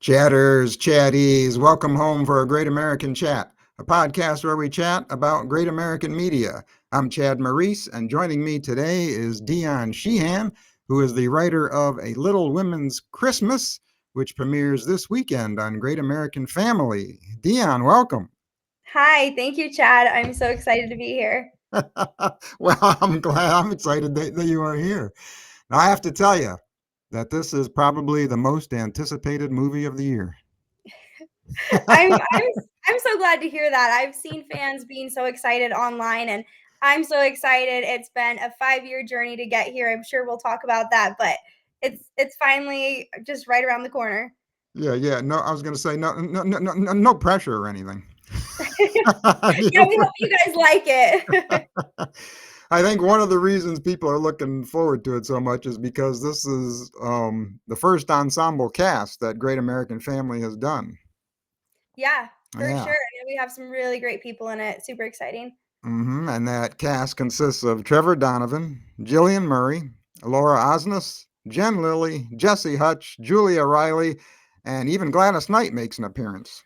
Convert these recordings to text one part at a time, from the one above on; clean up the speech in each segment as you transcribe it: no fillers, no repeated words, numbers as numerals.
Chatters, chatties, welcome home for a Great American Chat, a podcast where we chat about great American media. I'm Chad Maurice, and joining me today is Dione Sheehan, who is the writer of A Little Women's Christmas, which premieres this weekend on Great American Family. Dione, welcome. Hi, thank you, Chad. I'm so excited to be here. Well, I'm excited that you are here. Now, I have to tell you that this is probably the most anticipated movie of the year. I'm so glad to hear that. I've seen fans being so excited online, and I'm so excited. It's been a 5-year journey to get here. I'm sure we'll talk about that, but it's finally just right around the corner. Yeah. No, I was going to say no pressure or anything. Yeah, we hope you guys like it. I think one of the reasons people are looking forward to it so much is because this is the first ensemble cast that Great American Family has done. Yeah, for sure. Yeah. And we have some really great people in it. Super exciting. And that cast consists of Trevor Donovan, Jillian Murray, Laura Osnes, Jen Lilly, Jesse Hutch, Julia Riley, and even Gladys Knight makes an appearance.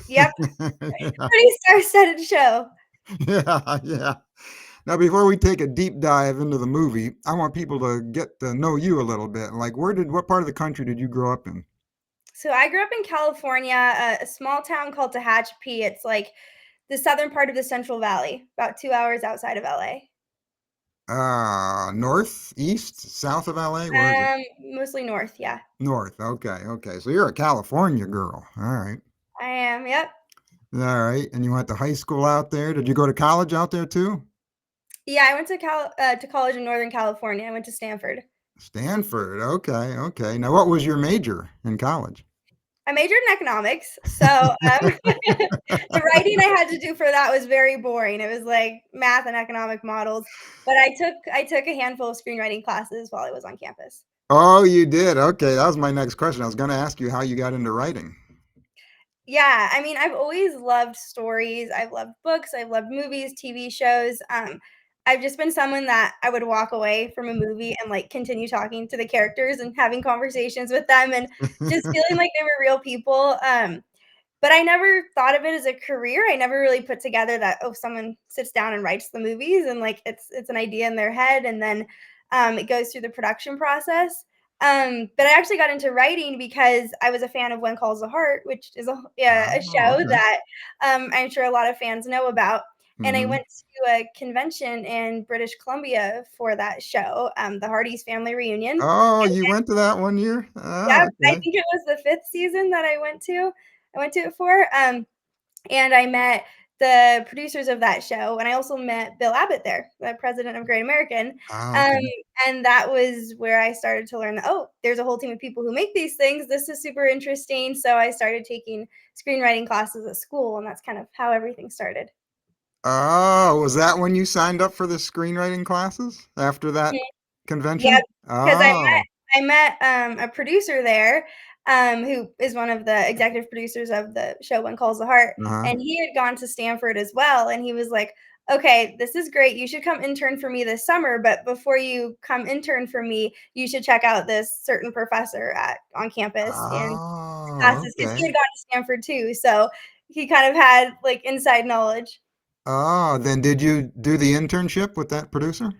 Yep, Yeah. pretty star-studded show. Yeah. Now, before we take a deep dive into the movie, I want people to get to know you a little bit. Like, what part of the country did you grow up in? So I grew up in California, a small town called Tehachapi. It's like the southern part of the Central Valley, about 2 hours outside of LA. North, east, south of LA? Where is it? Mostly north, yeah. North. Okay. So you're a California girl. All right. I am, yep. All right. And you went to high school out there. Did you go to college out there too? Yeah, I went to college in Northern California. I went to Stanford. Stanford. Okay. Now, what was your major in college? I majored in economics, so the writing I had to do for that was very boring. It was like math and economic models, but I took a handful of screenwriting classes while I was on campus. Oh, you did. Okay. That was my next question. I was going to ask you how you got into writing. Yeah, I mean, I've always loved stories. I've loved books. I've loved movies, TV shows. I've just been someone that I would walk away from a movie and like continue talking to the characters and having conversations with them and just feeling like they were real people. But I never thought of it as a career. I never really put together that someone sits down and writes the movies and like it's an idea in their head and then it goes through the production process. But I actually got into writing because I was a fan of When Calls the Heart, which is a Oh, show okay. that I'm sure a lot of fans know about. And I Hmm. went to a convention in British Columbia for that show, the Hardy's Family Reunion. Oh, you went to that one year? Yep, Oh, I okay. think it was the 5th season that I went to. I went to it for. And I met the producers of that show, and I also met Bill Abbott there, the president of Great American. Oh, Um, okay. and that was where I started to learn that, there's a whole team of people who make these things. This is super interesting. So I started taking screenwriting classes at school, and that's kind of how everything started. Oh, was that when you signed up for the screenwriting classes after that Yeah, convention? because Oh, I met a producer there, who is one of the executive producers of the show When Calls the Heart, uh-huh. and he had gone to Stanford as well, and he was like, "Okay, this is great. You should come intern for me this summer, but before you come intern for me, you should check out this certain professor at on campus in Oh, classes," because he okay. had gone to Stanford too, so he kind of had like inside knowledge. Oh, then did you do the internship with that producer?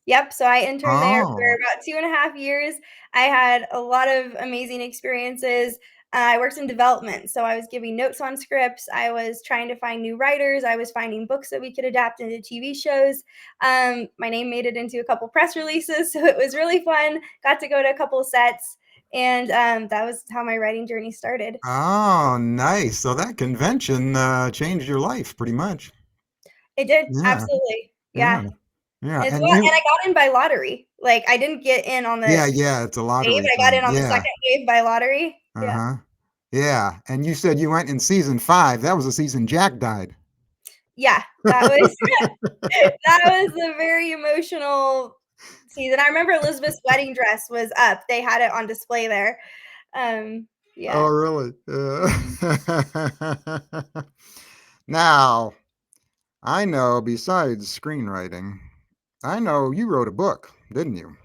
Yep, so I interned there for Oh, about 2.5 years. I had a lot of amazing experiences. I worked in development, so I was giving notes on scripts. I was trying to find new writers. I was finding books that we could adapt into TV shows. My name made it into a couple press releases, so it was really fun. Got to go to a couple sets, and that was how my writing journey started. oh, nice. So that convention changed your life pretty much. It did, Yeah, absolutely. yeah, Yeah. yeah. It's And what, and you, I got in by lottery. Like, I didn't get in on the yeah, it's a wave. lottery I got thing. in on the Yeah. second wave by lottery. Yeah. Uh-huh. Yeah. And you said you went in season 5. That was the season Jack died. Yeah, that was that was a very emotional season. I remember Elizabeth's wedding dress was up. They had it on display there. Oh, Yeah. really? Now, I know besides screenwriting, I know you wrote a book, didn't you?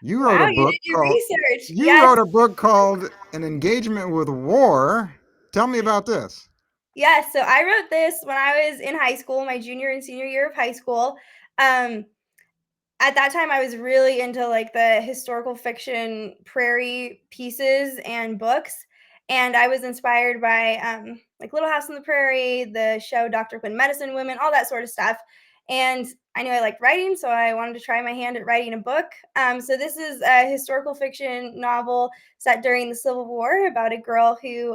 You wrote Wow, a you book did your called research. you Yes. wrote a book called An Engagement with War. Tell me about this. Yes, so I wrote this when I was in high school, my junior and senior year of high school. Um, at that time, I was really into, like, the historical fiction prairie pieces and books, and I was inspired by, like, Little House on the Prairie, the show Dr. Quinn Medicine Women, all that sort of stuff, and I knew I liked writing, so I wanted to try my hand at writing a book. So this is a historical fiction novel set during the Civil War about a girl who,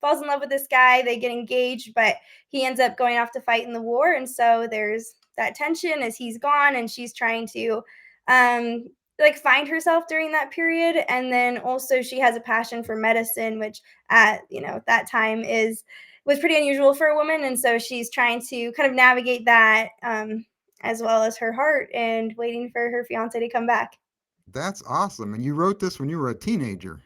falls in love with this guy, they get engaged, but he ends up going off to fight in the war, and so there's that tension as he's gone and she's trying to um like find herself during that period, and then also she has a passion for medicine, which at that time is was pretty unusual for a woman, and so she's trying to kind of navigate that, as well as her heart and waiting for her fiance to come back. That's awesome. And you wrote this when you were a teenager.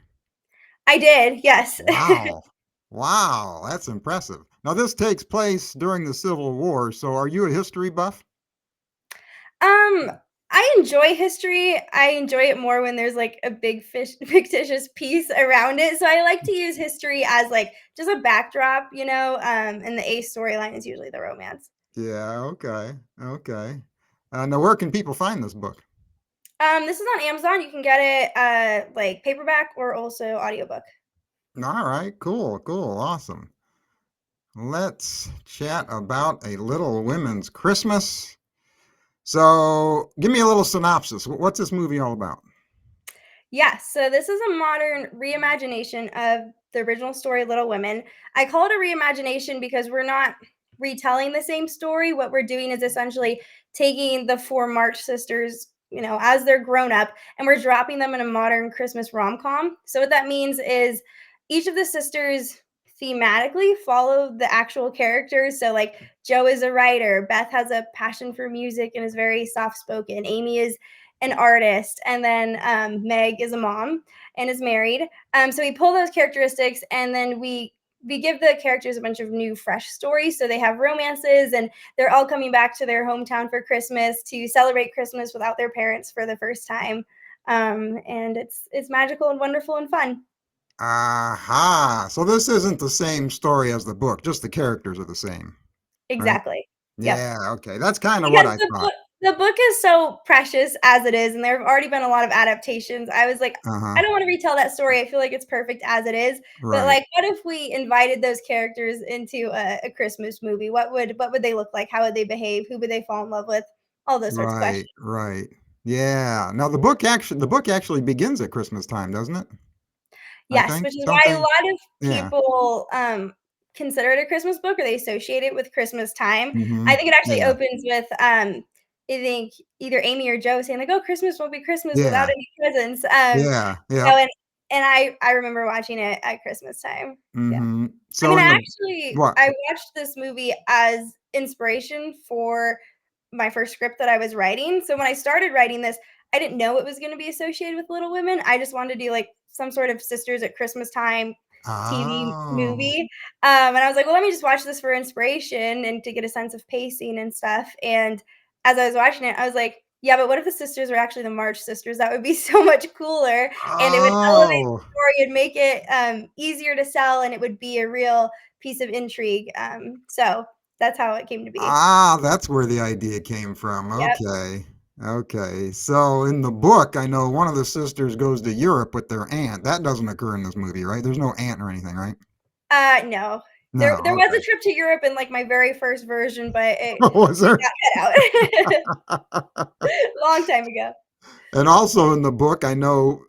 I did, yes. Wow. Wow, that's impressive. Now, this takes place during the Civil War, so are you a history buff? Um, I enjoy history. I enjoy it more when there's like a big fish fictitious piece around it. So I like to use history as like just a backdrop, and the A storyline is usually the romance. Yeah, okay. Okay. Now, where can people find this book? This is on Amazon. You can get it like paperback or also audiobook. All right, cool, cool, awesome. Let's chat about A Little Women's Christmas. So, give me a little synopsis. What's this movie all about? Yes, so this is a modern reimagination of the original story, Little Women. I call it a reimagination because we're not retelling the same story. What we're doing is essentially taking the four March sisters, as they're grown up, and we're dropping them in a modern Christmas rom com. So, what that means is each of the sisters thematically follow the actual characters. So, like, Joe is a writer, Beth has a passion for music and is very soft spoken, Amy is an artist, and then Meg is a mom and is married. So we pull those characteristics, and then we give the characters a bunch of new, fresh stories. So they have romances, and they're all coming back to their hometown for Christmas to celebrate Christmas without their parents for the first time. And it's magical and wonderful and fun. Aha. So this isn't the same story as the book, just the characters are the same, right? Exactly. Yep. Yeah, okay. That's kind of what Because I thought. the book is so precious as it is, and there have already been a lot of adaptations. I was like, Uh-huh. I don't wanna retell that story, I feel like it's perfect as it is, but, Right. like, what if we invited those characters into a Christmas movie? What would they look like? How would they behave? Who would they fall in love with? All those sorts of Right, questions. right. Yeah. Now the book actually begins at Christmas time, doesn't it? I Yes, think, which is don't why a they? lot of Yeah. people, consider it a Christmas book, or they associate it with Christmas time. I Mhm. think it actually Yeah. opens with, I think either Amy or Joe saying like, "Oh, Christmas won't be Christmas without Yeah. any presents." Yeah. You know, Yep. and I remember watching it at Christmas time. Yeah. Mhm. I So mean, in the what? I watched this movie as inspiration for my first script that I was writing. So when I started writing this, I didn't know it was gonna be associated with Little Women. I just wanted to do, like, some sort of sisters at Christmas time TV Oh. movie. And I was like, "Well, let me just watch this for inspiration and to get a sense of pacing and stuff." And as I was watching it, I was like, "Yeah, but what if the sisters were actually the March sisters? That would be so much cooler, and it would elevate the Oh. story and make it, easier to sell, and it would be a real piece of intrigue." So that's how it came to be. Ah, that's where the idea came from. Yep. Okay. Okay. So in the book, I know one of the sisters goes to Europe with their aunt. That doesn't occur in this movie, right? There's no aunt or anything, right? No. There No. was a Okay. trip to Europe in, like, my very first version, but Was it there? got cut out. Long time ago. And also in the book, I know,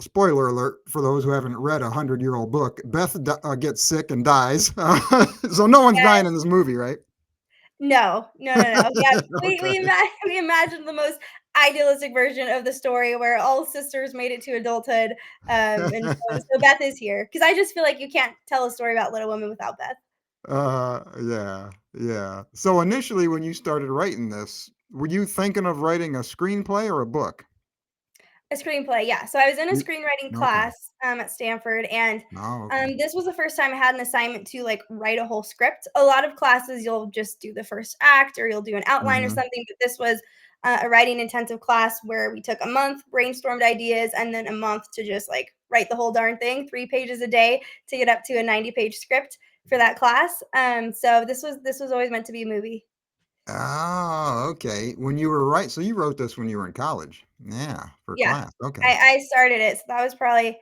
spoiler alert for those who haven't read a 100-year-old book, Beth gets sick and dies. So no one's Yeah. dying in this movie, right? No. No, no, no. Yeah, Okay. we imagined the most idealistic version of the story where all sisters made it to adulthood, and so Beth is here because I just feel like you can't tell a story about Little Women without Beth. Yeah, yeah. So initially, when you started writing this, were you thinking of writing a screenplay or a book? A screenplay, yeah. So I was in a You screenwriting okay. class, at Stanford, and, Oh, okay. this was the first time I had an assignment to, like, write a whole script. A lot of classes, you'll just do the first act or you'll do an outline or Mhm. something, but this was a writing intensive class where we took a month, brainstormed ideas, and then a month to just like write the whole darn thing, 3 pages a day to get up to a 90-page script for that class. So this was always meant to be a movie. Oh, okay. When you were right, so you wrote this when you were in college. Yeah, for Yeah, class. Okay. I started it, so that was probably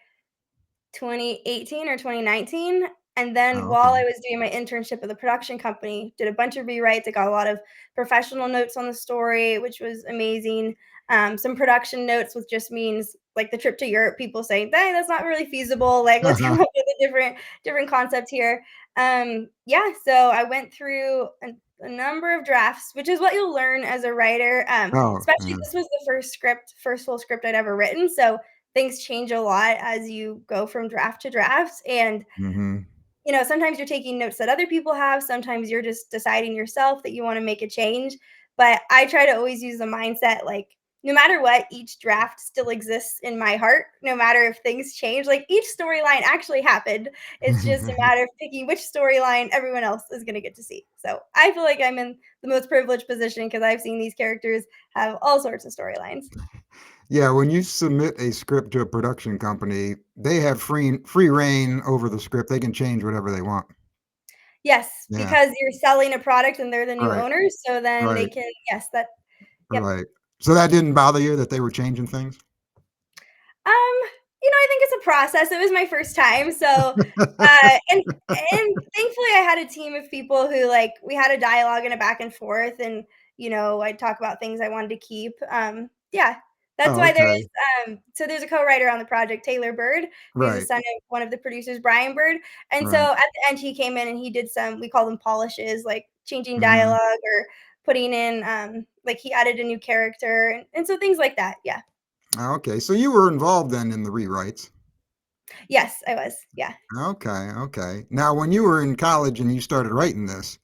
2018 or 2019, and then Oh, while okay. I was doing my internship at the production company, did a bunch of rewrites. I got a lot of professional notes on the story, which was amazing. Some production notes, which just means like the trip to Europe. People saying, "Dang, that's not really feasible. Like, let's come up with a different concept here." Yeah, so I went through a number of drafts, which is what you'll learn as a writer. Oh, Especially yeah. this was the first full script I'd ever written, so things change a lot as you go from draft to draft. And, Mm-hmm. sometimes you're taking notes that other people have. Sometimes you're just deciding yourself that you want to make a change. But I try to always use the mindset like, no matter what, each draft still exists in my heart, no matter if things change. Like each storyline actually happened. It's just a matter of picking which storyline everyone else is going to get to see. So I feel like I'm in the most privileged position because I've seen these characters have all sorts of storylines. Yeah, when you submit a script to a production company, they have free reign over the script. They can change whatever they want. Yes, Yeah, because you're selling a product and they're the new right, owners, so then they right, can yes, that yep. right. So that didn't bother you that they were changing things? Um, I think it's a process. It was my first time, so, and thankfully, I had a team of people who, like, we had a dialogue and a back and forth, and, I'd talk about things I wanted to keep. Yeah, that's Oh, why okay. so there's a co-writer on the project, Taylor Bird, who's the Right, son of one of the producers, Brian Bird, and so right. at the end, he came in and he did we call them polishes, like changing Hmm. dialogue or putting in, like, he added a new character, and so things like that, yeah. Okay, so you were involved then in the rewrites. Yes, I was, yeah. Okay, okay. Now, when you were in college and you started writing this,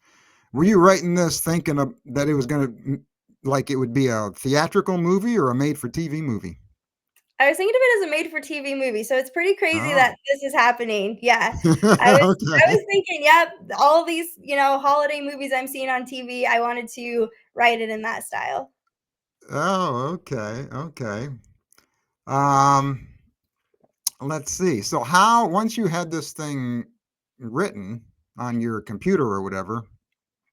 were you writing this thinking of, that it was going to, like, it would be a theatrical movie or a made-for-TV movie? I was thinking of it as a made-for-TV movie, so it's pretty crazy Oh, that this is happening. Yeah. I okay. was thinking, yep, all these, holiday movies I'm seeing on TV, I wanted to write it in that style. Oh, okay, okay. Um, let's see. So how, once you had this thing written on your computer or whatever,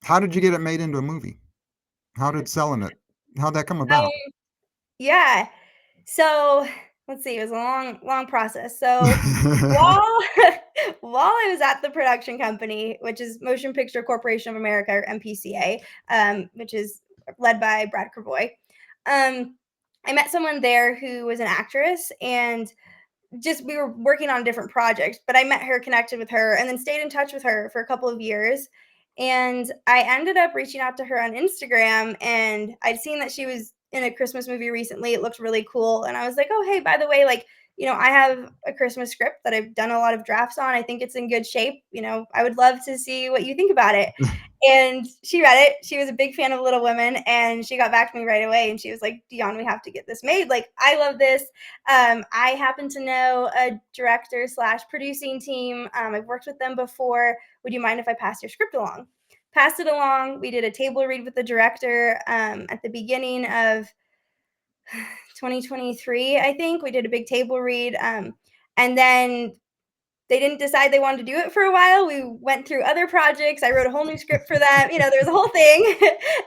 how did you get it made into a movie? How did selling it, how'd that come about? Yeah. So, let's see, it was a long, long process. So, while while I was at the production company, which is Motion Picture Corporation of America, or MPCA, which is led by Brad Kervoy, I met someone there who was an actress, and just we were working on different projects, but I met her, connected with her, and then stayed in touch with her for a couple of years. And I ended up reaching out to her on Instagram, and I'd seen that she was in a Christmas movie recently. It looked really cool. And I was like, oh, hey, by the way, like, I have a Christmas script that I've done a lot of drafts on. I think it's in good shape. I would love to see what you think about it. And she read it. She was a big fan of Little Women, and she got back to me right away. And she was like, Dion, we have to get this made. Like, I love this. I happen to know a director slash producing team. I've worked with them before. Would you mind if I pass your script along? Passed it along. We did a table read with the director at the beginning of 2023, I think. We did a big table read. And then they didn't decide they wanted to do it for a while. We went through other projects. I wrote a whole new script for them. There's a whole thing.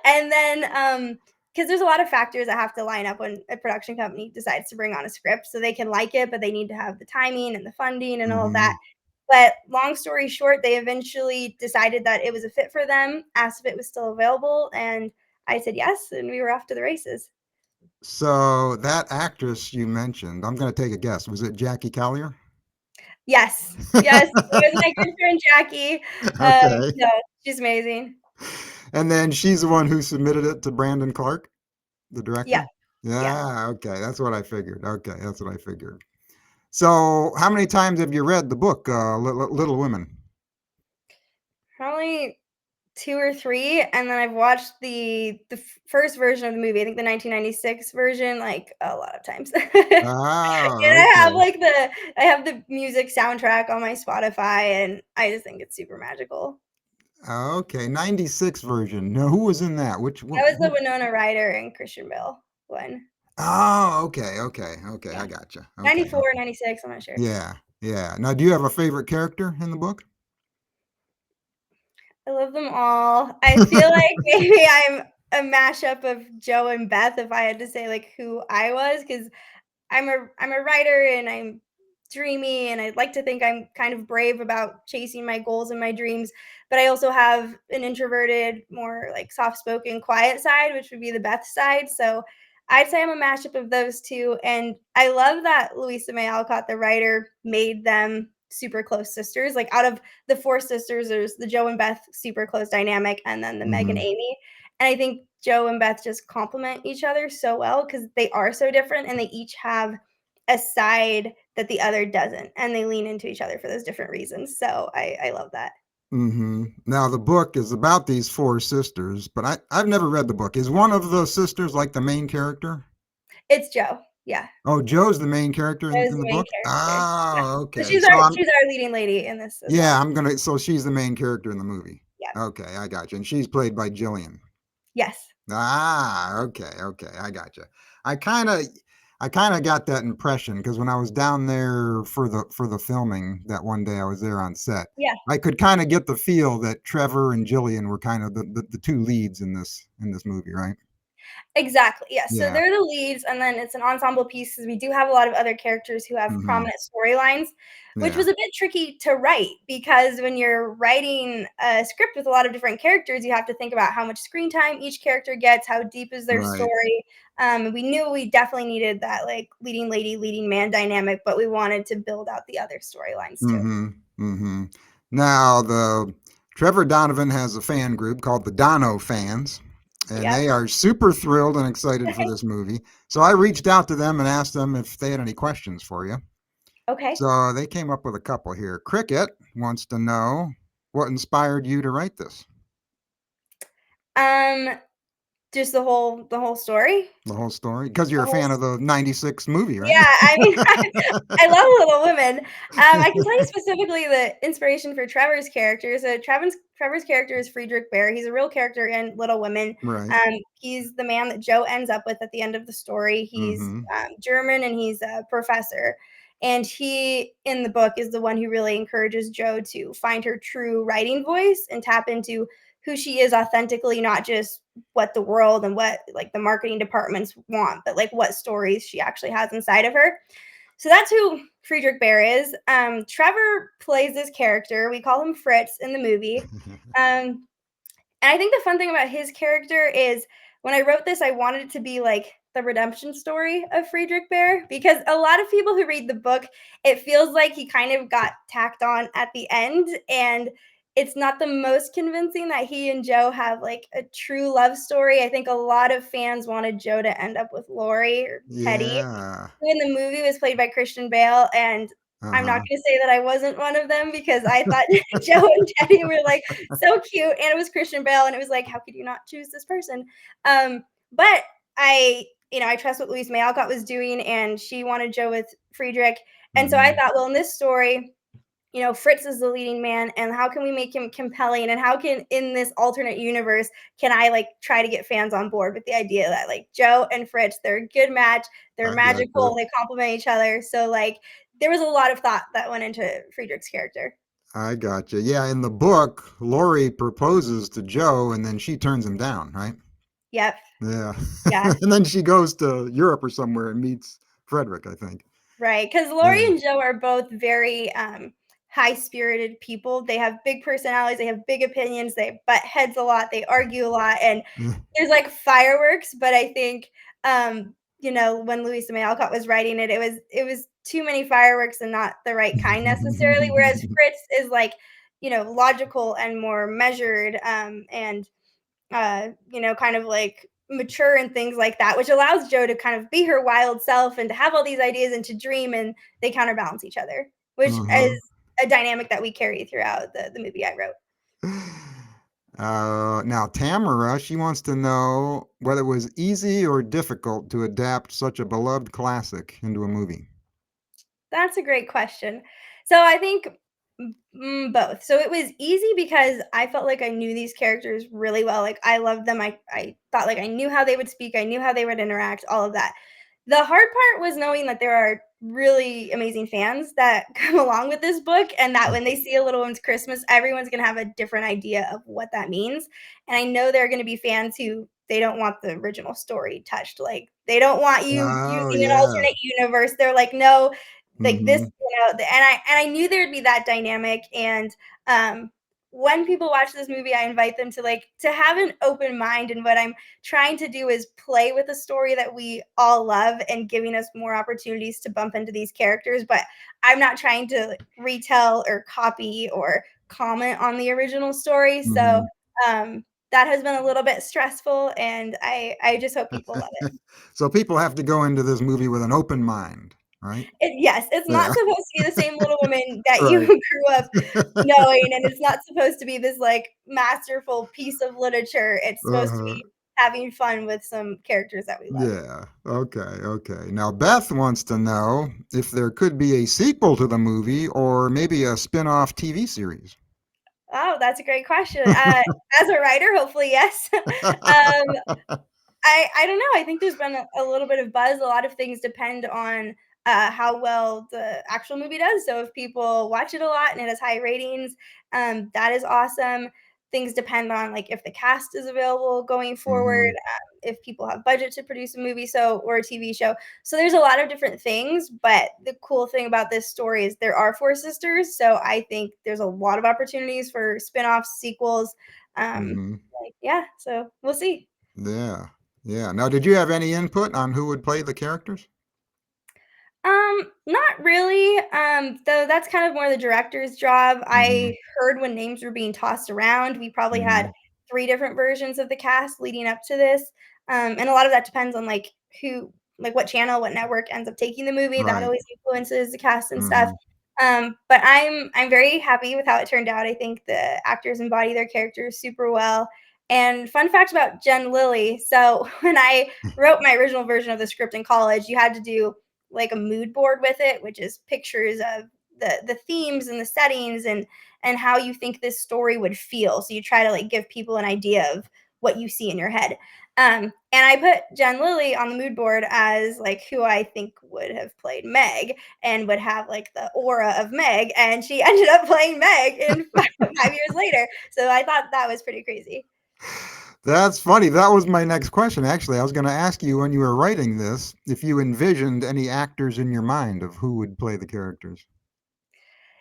And then, because there's a lot of factors that have to line up when a production company decides to bring on a script. So they can like it, but they need to have the timing and the funding and all of that. Mhm. But long story short, they eventually decided that it was a fit for them, asked if it was still available. And I said yes. And we were off to the races. So that actress you mentioned, I'm gonna take a guess. Was it Jackie Collier? Yes. Yes. It was my good friend Jackie. Okay. No, she's amazing. And then she's the one who submitted it to Brandon Clark, the Yeah. director? Yeah. Yeah, okay, that's what I figured. Okay, that's what I figured. So, how many times have you read the book, Little Women? Probably 2 or 3, and then I've watched the first version of the movie, I think the 1996 version, like, a lot of times. And Ah, okay. I have the music soundtrack on my Spotify, and I just think it's super magical. Okay, 96 version. Now, who was in that? That was the Winona Ryder and Christian Bale one. Oh, okay. Yeah. I gotcha. Okay, 94, okay. 96, I'm not sure. Yeah, yeah. Now, do you have a favorite character in the book? I love them all. I feel like maybe I'm a mashup of Joe and Beth if I had to say, like, who I was, because I'm a writer and I'm dreamy and I'd like to think I'm kind of brave about chasing my goals and my dreams, but I also have an introverted, more like soft-spoken, quiet side, which would be the Beth side. So I'd say I'm a mashup of those two. And I love that Louisa May Alcott, the writer, made them super close sisters. Like out of the four sisters, there's the Joe and Beth super close dynamic, and then the Meg and Hmm. Amy. And I think Joe and Beth just complement each other so well because they are so different and they each have a side that the other doesn't. And they lean into each other for those different reasons. So I love that. Hmm. Now, the book is about these four sisters, but I've never read the book. Is one of the sisters like the main character? It's Joe. Yeah. Oh, Joe's the main character Joe is in the the main book? character. Yeah. Oh, So okay. So I'm, she's our leading lady in this as yeah, well. so she's the main character in the movie. Yeah. Okay, I got you. And she's played by Jillian. Yes. Ah, okay, I got you. I kind of, I kind of got that impression because when I was down there for the filming that one day I was there on set, Yeah. I could kind of get the feel that Trevor and Jillian were kind of the two leads in this movie, right? Exactly, yes. So Yeah. they're the leads, and then it's an ensemble piece because we do have a lot of other characters who have Hmm. prominent storylines, which Yeah. was a bit tricky to write because when you're writing a script with a lot of different characters, you have to think about how much screen time each character gets, how deep is their Right. story. We knew we definitely needed that like leading lady, leading man dynamic, but we wanted to build out the other storylines too. Hmm. Hmm. Now, the Trevor Donovan has a fan group called the Dono Fans, and Yep. they are super thrilled and excited for this movie. So I reached out to them and asked them if they had any questions for you. Okay. So they came up with a couple here. Cricket wants to know what inspired you to write this, Um, just the whole story. the whole story, because you're The a whole fan of the '96 movie, right? Yeah, I mean, I love Little Women. I can tell you specifically the inspiration for Trevor's character. So Trevor's character is Friedrich Bear. He's a real character in Little Women. Right. He's the man that Joe ends up with at the end of the story. He's Mm-hmm. German and he's a professor. And he, in the book, is the one who really encourages Joe to find her true writing voice and tap into who she is authentically, not just what the world and what like the marketing departments want, but like what stories she actually has inside of her. So that's who Friedrich Bear is. Trevor plays this character. We call him Fritz in the movie. Um, and I think the fun thing about his character is when I wrote this, I wanted it to be like the redemption story of Friedrich Bear because a lot of people who read the book, it feels like he kind of got tacked on at the end. And it's not the most convincing that he and Joe have like a true love story. I think a lot of fans wanted Joe to end up with Lori or Teddy, Yeah. who in the movie was played by Christian Bale. And I'm not Uh-huh. going to say that I wasn't one of them because I thought Joe and Teddy were like so cute, and it was Christian Bale, and it was like, how could you not choose this person? But I trust what Louise May Alcott was doing, and she wanted Joe with Friedrich, and so I Mm-hmm. thought, well, in this story, Fritz is the leading man, and how can we make him compelling, and how can in this alternate universe can I like try to get fans on board with the idea that like Joe and Fritz, they're a good match, they're I got magical, you. they complement each other, so like there was a lot of thought that went into Friedrich's character. I got you. Yeah, in the book, Lori proposes to Joe and then she turns him down, right? Yep. Yeah. Yeah. And then she goes to Europe or somewhere and meets Frederick, I think. Right, because Lori Yeah. and Joe are both very, high-spirited people. They have big personalities, they have big opinions, they butt heads a lot, they argue a lot, and there's, like, fireworks, but I think, when Louisa May Alcott was writing it, it was too many fireworks and not the right kind necessarily, whereas Fritz is, like, logical and more measured, and kind of like mature and things like that, which allows Joe to kind of be her wild self and to have all these ideas and to dream, and they counterbalance each other, which Uh-huh. is a dynamic that we carry throughout the movie I wrote. Now Tamara, she wants to know whether it was easy or difficult to adapt such a beloved classic into a movie. That's a great question. So I think Both. So it was easy because I felt like I knew these characters really well. Like I loved them. I thought like I knew how they would speak. I knew how they would interact. All of that. The hard part was knowing that there are really amazing fans that come along with this book, and that when they see A Little Woman's Christmas, everyone's gonna have a different idea of what that means. And I know there are gonna be fans who they don't want the original story touched. Like they don't want you Oh, using an yeah. alternate universe. They're like, no, like this, Mhm. and I knew there'd be that dynamic. And when people watch this movie, I invite them to to have an open mind. And what I'm trying to do is play with a story that we all love and giving us more opportunities to bump into these characters. But I'm not trying to retell or copy or comment on the original story. So Mhm. that has been a little bit stressful, and I just hope people love it. So people have to go into this movie with an open mind, right? Yes, it's not Yeah. supposed to be the same Little Woman that you Right. grew up knowing, and it's not supposed to be this, like, masterful piece of literature. It's supposed to Uh-huh. be having fun with some characters that we love. Yeah. Okay. Okay. Now, Beth wants to know if there could be a sequel to the movie or maybe a spin-off TV series. Oh, that's a great question. As a writer, hopefully, yes. I don't know, I think there's been a little bit of buzz. A lot of things depend on, how well the actual movie does. So if people watch it a lot and it has high ratings, that is awesome. Things depend on, like, if the cast is available going forward, Hmm. if people have budget to produce a movie or a TV show. So there's a lot of different things, but the cool thing about this story is there are 4 sisters, so I think there's a lot of opportunities for spin-offs, sequels, Hmm. yeah, so we'll see. Yeah. Yeah. Now, did you have any input on who would play the characters? Not really. Though that's kind of more the director's job. Hmm. I heard when names were being tossed around, we probably had Hmm. 3 different versions of the cast leading up to this. And a lot of that depends on what channel, what network ends up taking the movie. That Right. always influences the cast and stuff. Hmm. But I'm very happy with how it turned out. I think the actors embody their characters super well. And fun fact about Jen Lilly. So when I wrote my original version of the script in college, you had to do like a mood board with it, which is pictures of the themes and the settings and how you think this story would feel. So you try to like give people an idea of what you see in your head. And I put Jen Lilly on the mood board as like who I think would have played Meg and would have like the aura of Meg, and she ended up playing Meg in 5 years later. So I thought that was pretty crazy. That's funny. That was my next question, actually. I was going to ask you when you were writing this if you envisioned any actors in your mind of who would play the characters.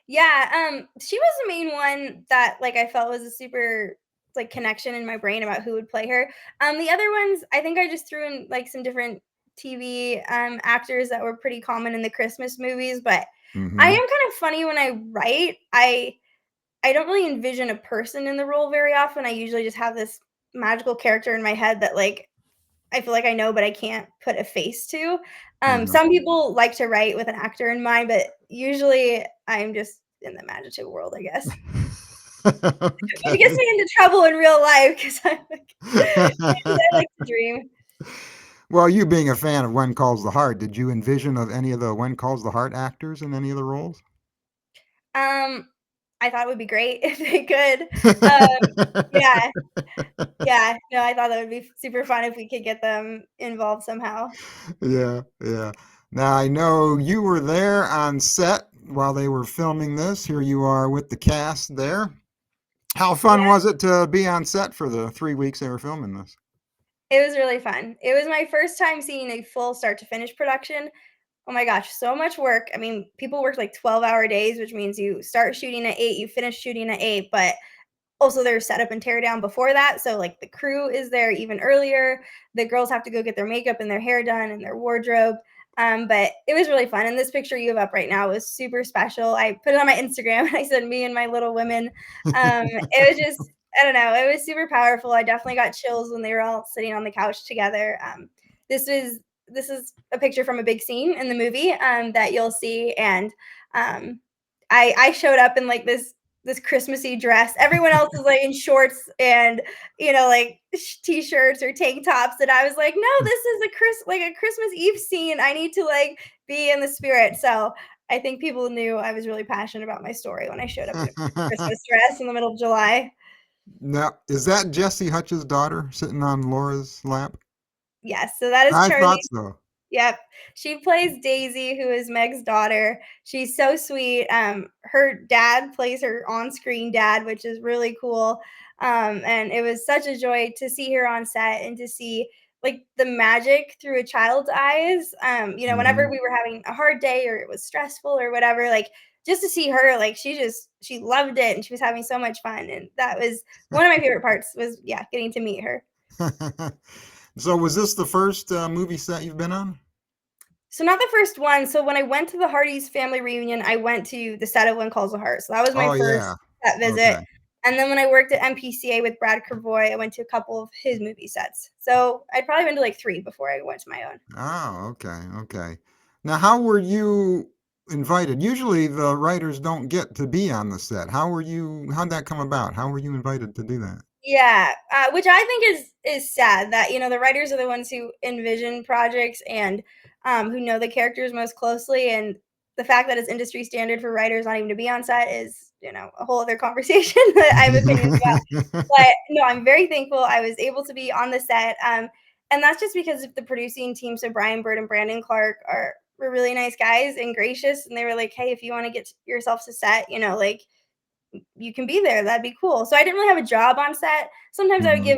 Yeah, she was the main one that, like, I felt was a super, like, connection in my brain about who would play her. The other ones, I think I just threw in, like, some different TV, actors that were pretty common in the Christmas movies, but I am Hmm. kind of funny when I write. I don't really envision a person in the role very often. I usually just have this magical character in my head that, like, I feel like I know, but I can't put a face to. Uh-huh. Some people like to write with an actor in mind, but usually I'm just in the imaginative world, I guess. Which gets Okay. me into trouble in real life because I like to dream. Well, you being a fan of When Calls the Heart, did you envision of any of the When Calls the Heart actors in any of the roles? Um, I thought it would be great if they could. Um, yeah, yeah. No, I thought that would be super fun if we could get them involved somehow. Yeah, yeah. Now I know you were there on set while they were filming this. Here you are with the cast there. How fun Yeah, was it to be on set for the 3 weeks they were filming this? it was really fun. It was my first time seeing a full start to finish production. Oh my gosh, so much work. I mean, people work like 12-hour days, which means you start shooting at 8, you finish shooting at 8, but also there's setup and tear down before that. So like the crew is there even earlier. The girls have to go get their makeup and their hair done and their wardrobe. But it was really fun. And this picture you have up right now was super special. I put it on my Instagram and I said me and my little women. It was just I don't know. It was super powerful. I definitely got chills when they were all sitting on the couch together. This is this is a picture from a big scene in the movie that you'll see, and I showed up in like this Christmassy dress. Everyone else is like in shorts and like t-shirts or tank tops, and I was like, no, this is a Christmas Eve scene. I need to like be in the spirit. So I think people knew I was really passionate about my story when I showed up in a Christmas dress in the middle of July. Now, is that Jesse Hutch's daughter sitting on Laura's lap? Yes, so that is I thought Charlie. so. Yep. She plays Daisy, who is Meg's daughter. She's so sweet. Her dad plays her on-screen dad, which is really cool. And it was such a joy to see her on set and to see like the magic through a child's eyes. Whenever Mhm. we were having a hard day or it was stressful or whatever, like just to see her, like she loved it and she was having so much fun. And that was one of my favorite parts was yeah, getting to meet her. So was this the first movie set you've been on? So not the first one. So when I went to the Hardy's family reunion, I went to the set of When Calls the Heart. So that was my Oh yeah. first set visit. Okay. And then when I worked at MPCA with Brad Kervoy, I went to a couple of his movie sets. So I'd probably been to like 3 before I went to my own. Oh, okay. Okay. Now, how were you invited? Usually the writers don't get to be on the set. How'd that come about? How were you invited to do that? Yeah, which I think is sad that the writers are the ones who envision projects and who know the characters most closely, and the fact that it's industry standard for writers not even to be on set is a whole other conversation that I have opinions about. But no, I'm very thankful I was able to be on the set, and that's just because of the producing team. So Brian Bird and Brandon Clark were really nice guys and gracious, and they were like, "Hey, if you want to get yourself to set, like you can be there. That'd be cool." So I didn't really have a job on set. Sometimes I would Mhm.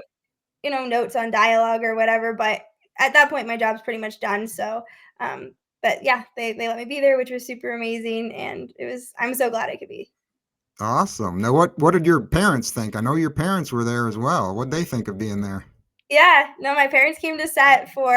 give, notes on dialogue or whatever, but at that point my job's pretty much done. So, but yeah, they let me be there, which was super amazing, and I'm so glad I could be. Awesome. Now, what did your parents think? I know your parents were there as well. What'd they think of being there? Yeah, no, my parents came to set for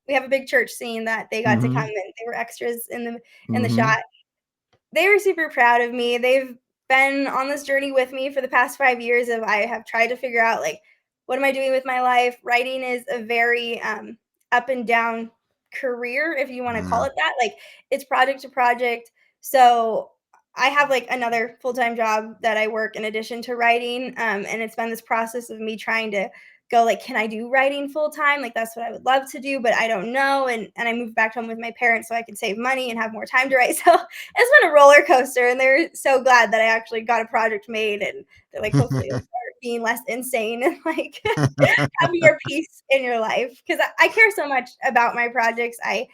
we have a big church scene that they got to come Mhm. and they were extras in the shot. Mhm. They were super proud of me. They've been on this journey with me for the past 5 years of I have tried to figure out, like, what am I doing with my life? Writing is a very, up and down career, if you wanna call Yeah. it that, like, it's project to project. So, I have, like, another full-time job that I work in addition to writing, and it's been this process of me trying to go, like, "Can I do writing full-time?" Like, that's what I would love to do, but I don't know, and I moved back home with my parents so I could save money and have more time to write. So it's been a roller coaster, and they're so glad that I actually got a project made, and they're like, "Hopefully you'll start being less insane and, like, have more peace in your life." 'Cause I care so much about my projects. I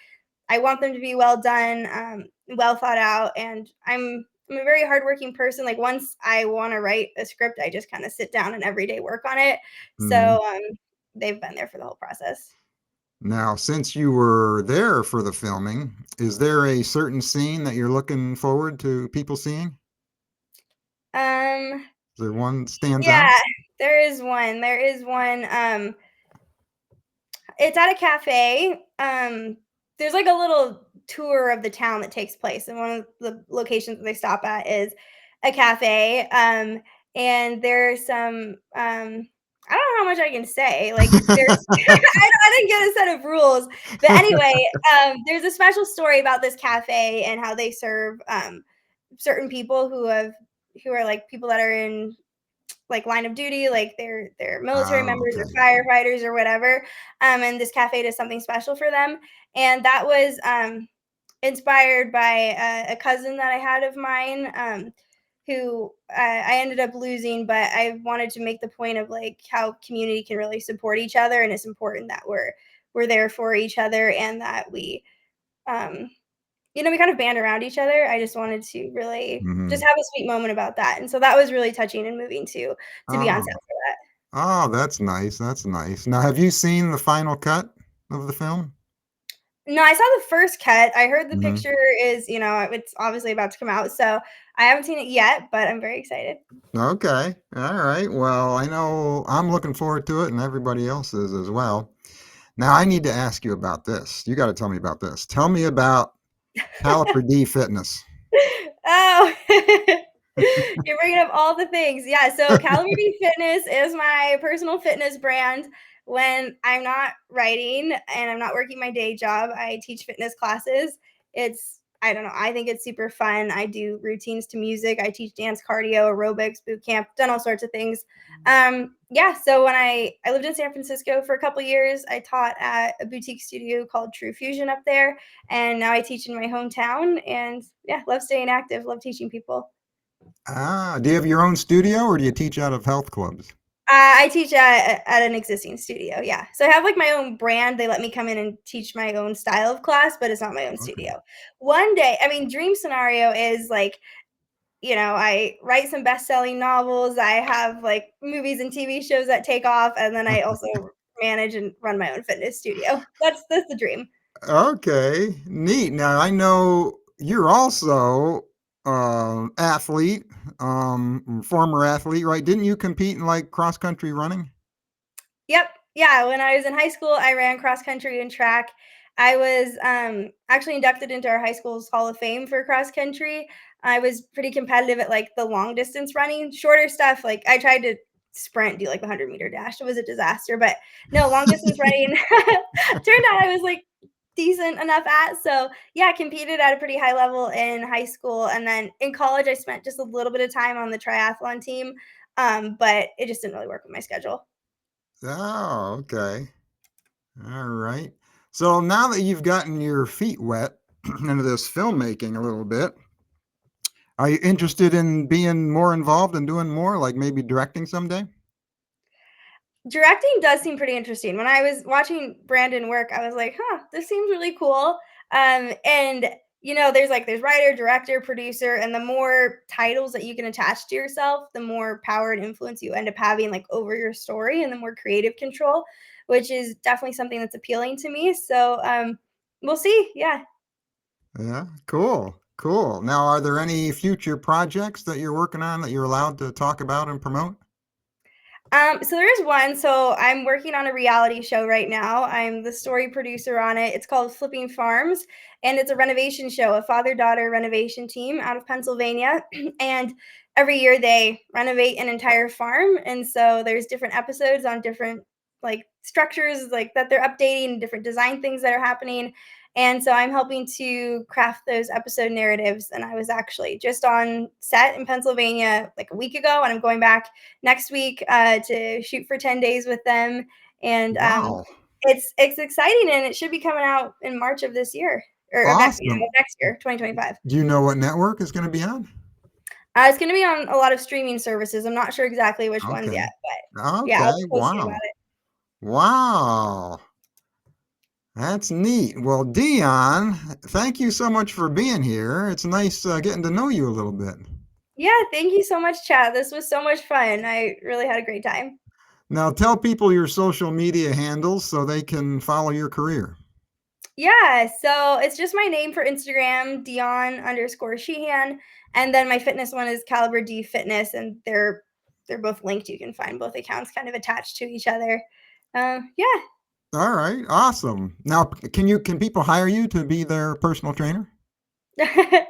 want them to be well done, well thought out, and I'm a very hardworking person. Like, once I wanna write a script, I just kinda sit down and every day work on it. Mhm. So, they've been there for the whole process. Now, since you were there for the filming, is there a certain scene that you're looking forward to people seeing? Um, Is there one stands out? yeah, there is one, it's at a cafe. There's like a little tour of the town that takes place, and one of the locations that they stop at is a cafe. And there's some I don't know how much I can say. Like there's I didn't get a set of rules. But anyway, there's a special story about this cafe and how they serve certain people who are like people that are in like line of duty, like they're military Oh, members or okay. firefighters or whatever. And this cafe does something special for them. And that was inspired by a cousin that I had of mine, who I ended up losing, but I wanted to make the point of like how community can really support each other, and it's important that we're there for each other and that um, we kind of band around each other. I just wanted to really just Mhm. have a sweet moment about that, and so that was really touching and moving to be on set Oh. for that. Oh, that's nice, that's nice. Now, have you seen the final cut of the film? No, I saw the first cut. I heard the Mhm. picture is, it's obviously about to come out, so I haven't seen it yet, but I'm very excited. Okay. All right. Well, I know I'm looking forward to it and everybody else is as well. Now, I need to ask you about this. You gotta tell me about this. Tell me about Cality Fitness. Oh, you're bringing up all the things. Yeah, so Cality Fitness is my personal fitness brand. When I'm not writing and I'm not working my day job, I teach fitness classes. It's I don't know, I think it's super fun. I do routines to music. I teach dance, cardio, aerobics, boot camp, done all sorts of things. Yeah, so when I lived in San Francisco for a couple years, I taught at a boutique studio called True Fusion up there, and now I teach in my hometown. And yeah, love staying active, love teaching people. Do you have your own studio or do you teach out of health clubs? I teach at an existing studio, yeah. So I have, like, my own brand. They let me come in and teach my own style of class, but it's not my own Okay. studio. One day, I mean, dream scenario is, like, I write some best-selling novels, I have, like, movies and TV shows that take off, and then I also manage and run my own fitness studio. That's the dream. Okay, neat. Now I know you're also athlete, former athlete, right? Didn't you compete in like cross country running? Yep. Yeah, when I was in high school, I ran cross country and track. I was, actually inducted into our high school's Hall of Fame for cross country. I was pretty competitive at, like, the long distance running. Shorter stuff, like, I tried to sprint, do, like, the 100-meter dash. It was a disaster, but no, long distance running turned out I was, like, decent enough at. So, yeah, I competed at a pretty high level in high school, and then in college, I spent just a little bit of time on the triathlon team, but it just didn't really work with my schedule. Oh, okay. All right. So now that you've gotten your feet wet into this filmmaking a little bit, are you interested in being more involved and doing more, like maybe directing someday? Directing does seem pretty interesting. When I was watching Brandon work, I was like, "Huh, this seems really cool." And there's writer, director, producer, and the more titles that you can attach to yourself, the more power and influence you end up having like over your story, and the more creative control, which is definitely something that's appealing to me. So we'll see. Yeah. Yeah, cool. Cool. Now, are there any future projects that you're working on that you're allowed to talk about and promote? So there is one. So I'm working on a reality show right now. I'm the story producer on it. It's called Flipping Farms, and it's a renovation show, a father-daughter renovation team out of Pennsylvania. And every year they renovate an entire farm. And so there's different episodes on different like structures like that they're updating, different design things that are happening. And so I'm helping to craft those episode narratives. And I was actually just on set in Pennsylvania like a week ago, and I'm going back next week to shoot for 10 days with them. And Wow. it's exciting, and it should be coming out in March of this year or Awesome. next year, 2025. Do you know what network is going to be on? It's going to be on a lot of streaming services. I'm not sure exactly which ones Okay. yet, but yeah, I'll Okay. be posting about Wow. it. Wow. That's neat. Well, Dion, thank you so much for being here. It's nice getting to know you a little bit. Yeah, thank you so much, Chad. This was so much fun. I really had a great time. Now, tell people your social media handles so they can follow your career. Yeah, so it's just my name for Instagram, Dion_Sheehan, and then my fitness one is Caliber D Fitness, and they're both linked. You can find both accounts kind of attached to each other. Yeah. All right. Awesome. Now, can people hire you to be their personal trainer? Yeah,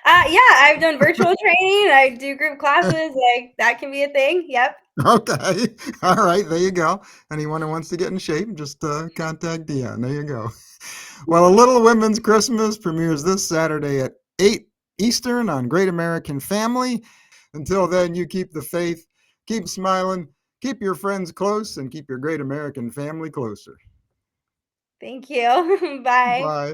I've done virtual training. I do group classes. Like that can be a thing. Yep. Okay. All right. There you go. Anyone who wants to get in shape, just contact Dion. There you go. Well, A Little Women's Christmas premieres this Saturday at 8 Eastern on Great American Family. Until then, you keep the faith, keep smiling, keep your friends close, and keep your Great American Family closer. Thank you. Bye. Bye.